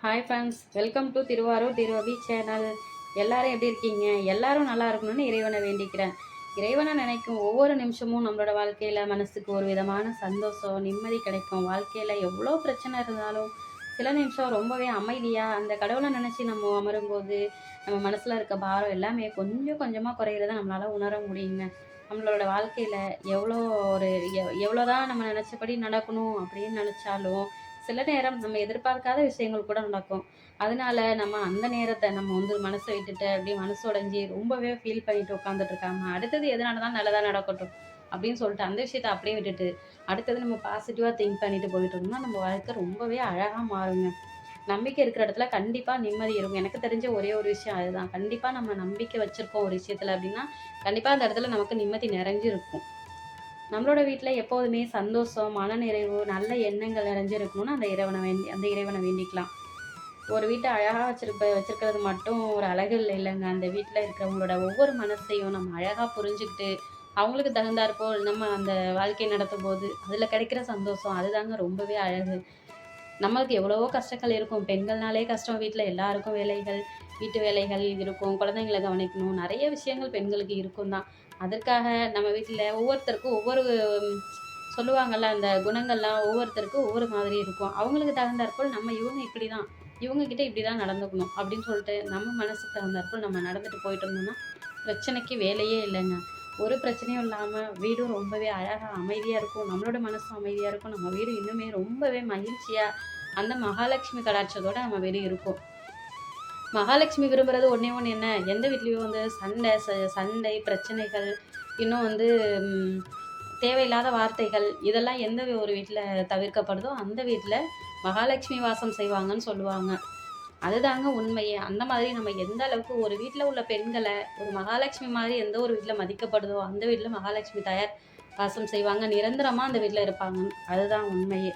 Hi friends, welcome to Thiruvarur திருவபி channel. எல்லாரும் எப்படி இருக்கீங்க? எல்லாரும் நல்லா இருக்கணும்னு இறைவனை வேண்டிக்கிறேன். இறைவனை நினைக்கும் ஒவ்வொரு நிமிஷமும் நம்மளோட வாழ்க்கையில் மனசுக்கு ஒரு விதமான சந்தோஷம், நிம்மதி கிடைக்கும். வாழ்க்கையில் எவ்வளோ பிரச்சனை இருந்தாலும் சில நிமிஷம் ரொம்பவே அமைதியாக அந்த கடவுளை நினச்சி நம்ம அமரும்போது நம்ம மனசில் இருக்க பாரம் எல்லாமே கொஞ்சம் கொஞ்சமாக குறையிறத நம்மளால் உணர முடியுங்க. நம்மளோட வாழ்க்கையில் எவ்வளோ ஒரு எவ்வளோதான் நம்ம நினச்சபடி நடக்கணும் அப்படின்னு நினச்சாலும் சில நேரம் நம்ம எதிர்பார்க்காத விஷயங்கள் கூட நடக்கும். அதனால நம்ம அந்த நேரத்தை நம்ம மனசை விட்டுட்டு அப்படியே மனசு உடைஞ்சு ரொம்பவே ஃபீல் பண்ணிட்டு உட்காந்துட்டு இருக்காம, அடுத்தது எது நடந்தாலும் நல்லதா நடக்கட்டும் அப்படின்னு சொல்லிட்டு அந்த விஷயத்த அப்படியே விட்டுட்டு அடுத்தது நம்ம பாசிட்டிவாக திங்க் பண்ணிட்டு போயிட்டு இருந்தோம்னா நம்ம வாழ்க்கை ரொம்பவே அழகாக மாறுங்க. நம்பிக்கை இருக்கிற இடத்துல கண்டிப்பா நிம்மதி இருக்கும். எனக்கு தெரிஞ்ச ஒரே ஒரு விஷயம் அதுதான். கண்டிப்பா நம்ம நம்பிக்கை வச்சிருக்கோம் ஒரு விஷயத்துல அப்படின்னா கண்டிப்பா அந்த இடத்துல நமக்கு நிம்மதி நிறைஞ்சு இருக்கும். நம்மளோட வீட்டில் எப்போதுமே சந்தோஷம், மனநிறைவு, நல்ல எண்ணங்கள் நிறைஞ்சிருக்கணும்னு அந்த இறைவனை வேண்டிக்கலாம். ஒரு வீட்டை அழகாக வச்சிருக்கிறது மட்டும் ஒரு அழகு இல்லைங்க. அந்த வீட்டில் இருக்கிறவங்களோட ஒவ்வொரு மனசையும் நம்ம அழகாக புரிஞ்சுக்கிட்டு அவங்களுக்கு தகுந்தாற்போல் நம்ம அந்த வாழ்க்கை நடத்தும் போது அதில் கிடைக்கிற சந்தோஷம் அதுதாங்க ரொம்பவே அழகு. நம்மளுக்கு எவ்வளவோ கஷ்டங்கள் இருக்கும். பெண்கள்னாலே கஷ்டம். வீட்டில் எல்லாருக்கும் வேலைகள், வீட்டு வேலைகள் இருக்கும். குழந்தைங்கள கவனிக்கணும். நிறைய விஷயங்கள் பெண்களுக்கு இருக்கும் தான். அதற்காக நம்ம வீட்டில் ஒவ்வொருத்தருக்கும் ஒவ்வொரு சொல்லுவாங்கள்ல, அந்த குணங்கள்லாம் ஒவ்வொருத்தருக்கும் ஒவ்வொரு மாதிரி இருக்கும். அவங்களுக்கு தகுந்தாற்போல் நம்ம இவங்க இப்படி தான், இவங்ககிட்ட இப்படி தான் நடந்துக்கணும் அப்படின்னு சொல்லிட்டு நம்ம மனசுக்கு தகுந்தாற்போல் நம்ம நடந்துட்டு போயிட்டு இருந்தோம்னா பிரச்சனைக்கு வேலையே இல்லைங்க. ஒரு பிரச்சனையும் இல்லாமல் வீடும் ரொம்பவே அழகாக அமைதியாக இருக்கும். நம்மளோட மனசும் அமைதியாக இருக்கும். நம்ம வீடு இன்னுமே ரொம்பவே மகிழ்ச்சியாக அந்த மகாலட்சுமி கடாட்சத்தோட நம்ம வீடு இருக்கும். மகாலட்சுமி விரும்புறது ஒன்றே ஒன்று என்ன, எந்த வீட்லேயும் சண்டை பிரச்சனைகள், இன்னும் தேவையில்லாத வார்த்தைகள் இதெல்லாம் எந்த ஒரு வீட்டில் தவிர்க்கப்படுதோ அந்த வீட்டில் மகாலட்சுமி வாசம் செய்வாங்கன்னு சொல்லுவாங்க. அதுதாங்க உண்மையே. அந்த மாதிரி நம்ம எந்த அளவுக்கு ஒரு வீட்டில் உள்ள பெண்களை ஒரு மகாலட்சுமி மாதிரி எந்த ஒரு வீட்டில் மதிக்கப்படுதோ அந்த வீட்டில் மகாலட்சுமி தாயார் வாசம் செய்வாங்க. நிரந்தரமாக அந்த வீட்டில் இருப்பாங்க. அதுதான் உண்மையே.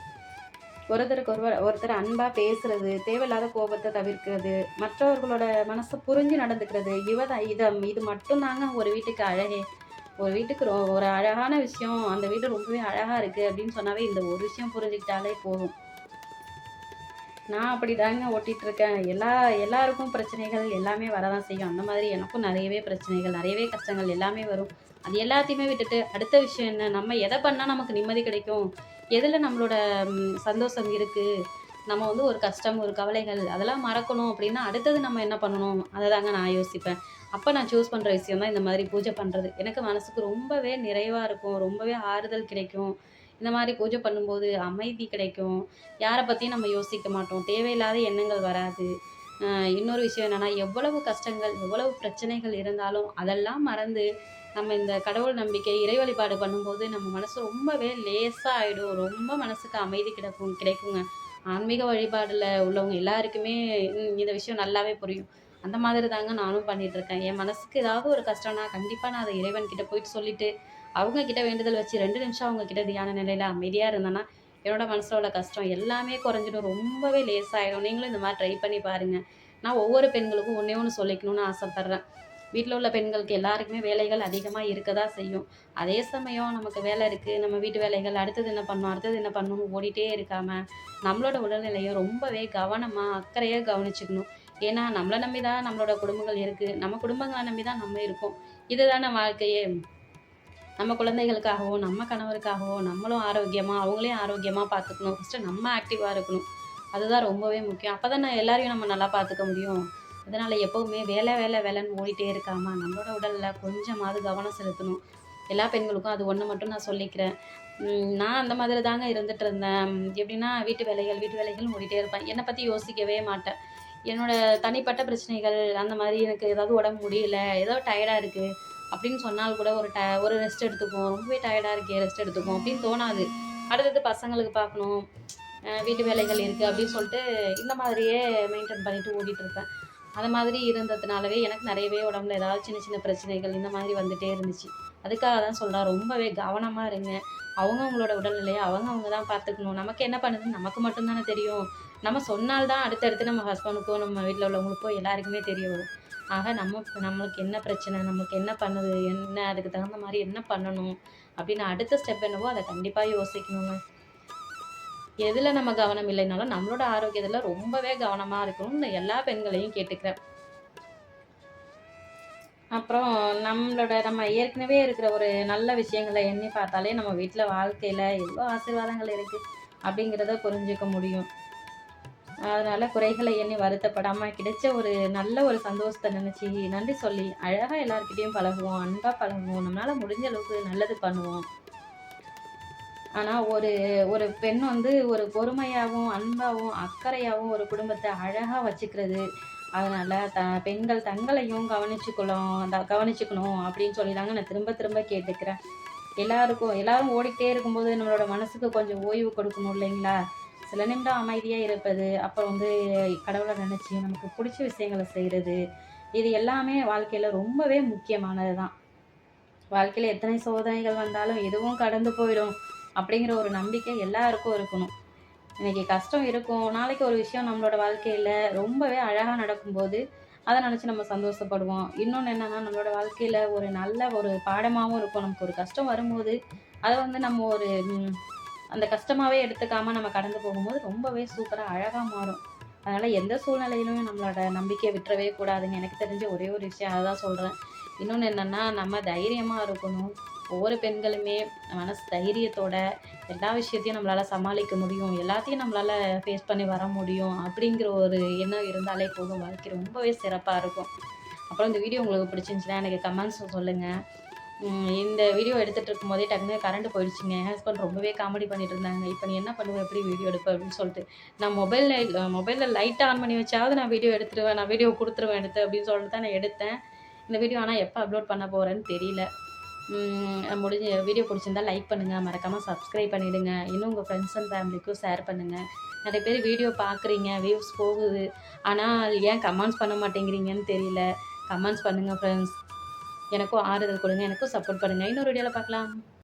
ஒருத்தர் அன்பா பேசுறது, தேவையில்லாத கோபத்தை தவிர்க்கிறது, மற்றவர்களோட மனசை புரிஞ்சு நடந்துக்கிறது, இது மட்டும்தாங்க ஒரு வீட்டுக்கு அழகே. ஒரு வீட்டுக்கு ஒரு அழகான விஷயம், அந்த வீடு ரொம்பவே அழகா இருக்கு அப்படின்னு சொன்னாவே இந்த ஒரு விஷயம் புரிஞ்சுக்கிட்டாலே போதும். நான் அப்படிதாங்க ஓட்டிட்டு இருக்கேன். எல்லாருக்கும் பிரச்சனைகள் எல்லாமே வரதான் செய்யும். அந்த மாதிரி எனக்கும் நிறையவே பிரச்சனைகள், நிறையவே கஷ்டங்கள் எல்லாமே வரும். அது எல்லாத்தையுமே விட்டுட்டு அடுத்த விஷயம் என்ன, நம்ம எதை பண்ணால் நமக்கு நிம்மதி கிடைக்கும், எதில் நம்மளோட சந்தோஷம் இருக்குது, நம்ம ஒரு கஷ்டம் ஒரு கவலைகள் அதெல்லாம் மறக்கணும் அப்படின்னா அடுத்தது நம்ம என்ன பண்ணணும் அதை தாங்க நான் யோசிப்பேன். அப்போ நான் சூஸ் பண்ணுற விஷயம் தான் இந்த மாதிரி பூஜை பண்ணுறது. எனக்கு மனசுக்கு ரொம்பவே நிறைவாக இருக்கும், ரொம்பவே ஆறுதல் கிடைக்கும். இந்த மாதிரி பூஜை பண்ணும்போது அமைதி கிடைக்கும். யாரை பற்றியும் நம்ம யோசிக்க மாட்டோம். தேவையில்லாத எண்ணங்கள் வராது. இன்னொரு விஷயம் என்னென்னா, எவ்வளவு கஷ்டங்கள் எவ்வளவு பிரச்சனைகள் இருந்தாலும் அதெல்லாம் மறந்து நம்ம இந்த கடவுள் நம்பிக்கை இறை வழிபாடு பண்ணும்போது நம்ம மனசு ரொம்பவே லேசாக ஆகிடும். ரொம்ப மனசுக்கு அமைதி கிடைக்குங்க. ஆன்மீக வழிபாடில் உள்ளவங்க எல்லாருக்குமே இந்த விஷயம் நல்லாவே புரியும். அந்த மாதிரி தாங்க நானும் பண்ணிகிட்ருக்கேன். என் மனசுக்கு ஏதாவது ஒரு கஷ்டம்னா கண்டிப்பாக நான் அதை இறைவன்கிட்ட போயிட்டு சொல்லிவிட்டு அவங்க கிட்ட வேண்டுதல் வச்சு 2 நிமிஷம் அவங்க கிட்ட தியான நிலையில் அமைதியாக இருந்தேன்னா என்னோட மனசில் உள்ள கஷ்டம் எல்லாமே குறைஞ்சிடும். ரொம்பவே லேசாகிடும். நீங்களும் இந்த மாதிரி ட்ரை பண்ணி பாருங்கள். நான் ஒவ்வொரு பெண்களுக்கும் ஒன்றே ஒன்று சொல்லிக்கணும்னு ஆசைப்பட்றேன். வீட்டில் உள்ள பெண்களுக்கு எல்லாருக்குமே வேலைகள் அதிகமாக இருக்க தான் செய்யும். அதே சமயம் நமக்கு வேலை இருக்குது, நம்ம வீட்டு வேலைகள், அடுத்தது என்ன பண்ணணும் அடுத்தது என்ன பண்ணணும்னு ஓடிட்டே இருக்காமல் நம்மளோட உடல்நிலையை ரொம்பவே கவனமாக அக்கறையாக கவனிச்சுக்கணும். ஏன்னா நம்மளை நம்பி தான் நம்மளோட குடும்பங்கள் இருக்குது, நம்ம குடும்பங்களை நம்பி தான் நம்ம இருக்கோம். இதுதானே வாழ்க்கையே. நம்ம குழந்தைகளுக்காகவோ நம்ம கணவருக்காகவோ நம்மளும் ஆரோக்கியமாக அவங்களையும் ஆரோக்கியமாக பார்த்துக்கணும். ஃபஸ்ட்டு நம்ம ஆக்டிவாக இருக்கணும். அதுதான் ரொம்பவே முக்கியம். அப்போ தானே எல்லாரையும் நம்ம நல்லா பார்த்துக்க முடியும். அதனால் எப்போவுமே வேலை வேலை வேலைன்னு ஓடிட்டே இருக்காமல் நம்மளோட உடலில் கொஞ்சமாவது கவனம் செலுத்தணும். எல்லா பெண்களுக்கும் அது ஒன்று மட்டும் நான் சொல்லிக்கிறேன். நான் அந்த மாதிரி தாங்க இருந்துட்டு இருந்தேன். எப்படின்னா வீட்டு வேலைகள் ஓடிட்டே இருப்பேன். என்னை பற்றி யோசிக்கவே மாட்டேன். என்னோடய தனிப்பட்ட பிரச்சனைகள் அந்த மாதிரி எனக்கு ஏதாவது உடம்பு முடியல, ஏதோ டயர்டாக இருக்குது அப்படின்னு சொன்னால் கூட ஒரு ரெஸ்ட் எடுத்துக்குவோம். ரொம்பவே டயர்டாக இருக்கே ரெஸ்ட் எடுத்துக்குவோம் அப்படின்னு தோணாது. அடுத்தது பசங்களுக்கு பார்க்கணும், வீட்டு வேலைகள் இருக்குது அப்படின்னு சொல்லிட்டு இந்த மாதிரியே மெயின்டைன் பண்ணிவிட்டு ஓடிட்டுருப்பேன். அது மாதிரி இருந்ததுனாலவே எனக்கு நிறையவே உடம்புல ஏதாவது சின்ன சின்ன பிரச்சனைகள் இந்த மாதிரி வந்துகிட்டே இருந்துச்சு. அதுக்காக தான் சொல்கிறேன், ரொம்பவே கவனமாக இருங்க. அவங்கவுங்களோட உடல்நிலையை அவங்க தான் பார்த்துக்கணும். நமக்கு என்ன பண்ணுதுன்னு நமக்கு மட்டும்தானே தெரியும். நம்ம சொன்னால்தான் அடுத்தடுத்து நம்ம ஹஸ்பண்டுக்கோ நம்ம வீட்டில் உள்ளவங்களுக்கோ எல்லாருக்குமே தெரிய வரும். ஆக நம்மளுக்கு என்ன பிரச்சனை, நமக்கு என்ன பண்ணுது, என்ன அதுக்கு தகுந்த மாதிரி என்ன பண்ணணும் அப்படின்னு அடுத்த ஸ்டெப் என்னவோ அதை கண்டிப்பாக யோசிக்கணுங்க. எதில் நம்ம கவனம் இல்லைனாலும் நம்மளோட ஆரோக்கியத்தில் ரொம்பவே கவனமாக இருக்கணும்னு எல்லா பெண்களையும் கேட்டுக்கிறேன். அப்புறம் நம்ம ஏற்கனவே இருக்கிற ஒரு நல்ல விஷயங்கள எண்ணி பார்த்தாலே நம்ம வீட்டில் வாழ்க்கையில் எவ்வளோ ஆசீர்வாதங்கள் இருக்குது அப்படிங்கிறத புரிஞ்சுக்க முடியும். அதனால் குறைகளை எண்ணி வருத்தப்படாமல் கிடைச்ச ஒரு நல்ல ஒரு சந்தோஷத்தை நினச்சி நன்றி சொல்லி அழகாக எல்லாருக்கிட்டேயும் பழகுவோம், அன்பாக பழகுவோம், நம்மளால் முடிஞ்ச அளவுக்கு நல்லது பண்ணுவோம். ஆனால் ஒரு ஒரு பெண் வந்து ஒரு பொறுமையாகவும் அன்பாகவும் அக்கறையாகவும் ஒரு குடும்பத்தை அழகாக வச்சுக்கிறது. அதனால் பெண்கள் தங்களையும் கவனிச்சுக்கணும் அப்படின்னு சொல்லி தாங்க நான் திரும்ப திரும்ப கேட்டுக்கிறேன். எல்லாரும் ஓடிக்கிட்டே இருக்கும்போது நம்மளோட மனசுக்கு கொஞ்சம் ஓய்வு கொடுக்கணும் இல்லைங்களா? சில நிமிடம் அமைதியாக இருப்பது, அப்புறம் வந்து கடவுளை நினச்சி நமக்கு பிடிச்ச விஷயங்களை செய்கிறது, இது எல்லாமே வாழ்க்கையில் ரொம்பவே முக்கியமானது தான். வாழ்க்கையில் எத்தனை சோதனைகள் வந்தாலும் எதுவும் கடந்து போயிடும் அப்படிங்கிற ஒரு நம்பிக்கை எல்லாருக்கும் இருக்கணும். இன்னைக்கு கஷ்டம் இருக்கும், நாளைக்கு ஒரு விஷயம் நம்மளோட வாழ்க்கையில் ரொம்பவே அழகாக நடக்கும்போது அதை நினச்சி நம்ம சந்தோஷப்படுவோம். இன்னொன்று என்னென்னா, நம்மளோட வாழ்க்கையில் ஒரு நல்ல ஒரு பாடமாகவும் இருக்கும். நமக்கு ஒரு கஷ்டம் வரும்போது அதை வந்து நம்ம அந்த கஷ்டமாகவே எடுத்துக்காமல் நம்ம கடந்து போகும்போது ரொம்பவே சூப்பராக அழகாக மாறும். அதனால் எந்த சூழ்நிலையிலும் நம்மளோட நம்பிக்கையை விட்டுறவே கூடாதுங்க. எனக்கு தெரிஞ்ச ஒரே ஒரு விஷயம் அதை தான் சொல்கிறேன். இன்னொன்று என்னென்னா, நம்ம தைரியமாக இருக்கணும். ஒவ்வொரு பெண்களுமே மனசு தைரியத்தோட எல்லா விஷயத்தையும் நம்மளால் சமாளிக்க முடியும், எல்லாத்தையும் நம்மளால் ஃபேஸ் பண்ணி வர முடியும் அப்படிங்கிற ஒரு எண்ணம் இருந்தாலே போதும், வாழ்க்கை ரொம்பவே சிறப்பாக இருக்கும். அப்புறம் இந்த வீடியோ உங்களுக்கு பிடிச்சிருந்துச்சுன்னா எனக்கு கமெண்ட்ஸில் சொல்லுங்கள். இந்த வீடியோ எடுத்துகிட்டு இருக்கும்போதே டக்குனு கரண்ட் போயிடுச்சுங்க. என் ஹஸ்பண்ட் ரொம்பவே காமெடி பண்ணிட்டு இருந்தாங்க. இப்போ நீ என்ன பண்ணுவ, எப்படி வீடியோ எடுப்ப அப்படின்னு சொல்லிட்டு, நான் மொபைலில் லைட் ஆன் பண்ணி வச்சாவது நான் வீடியோ எடுத்துருவேன், நான் வீடியோ கொடுத்துருவேன் எடுத்து அப்படின்னு சொல்லிட்டு தான் நான் எடுத்தேன். இந்த வீடியோ ஆனால் எப்போ அப்லோட் பண்ண போகிறேன்னு தெரியல. வீடியோ பிடிச்சிருந்தா லைக் பண்ணுங்கள், மறக்காமல் சப்ஸ்கிரைப் பண்ணிவிடுங்க. இன்னும் உங்கள் ஃப்ரெண்ட்ஸ் அண்ட் ஃபேமிலிக்கும் ஷேர் பண்ணுங்கள். நிறைய பேர் வீடியோ பார்க்குறீங்க, வியூஸ் போகுது, ஆனால் ஏன் கமெண்ட்ஸ் பண்ண மாட்டேங்கிறீங்கன்னு தெரியல. கமெண்ட்ஸ் பண்ணுங்கள் ஃப்ரெண்ட்ஸ். எனக்கும் ஆறுதல் கொடுங்க, எனக்கும் சப்போர்ட் பண்ணுங்கள். இன்னொரு வீடியோவில் பார்க்கலாம்.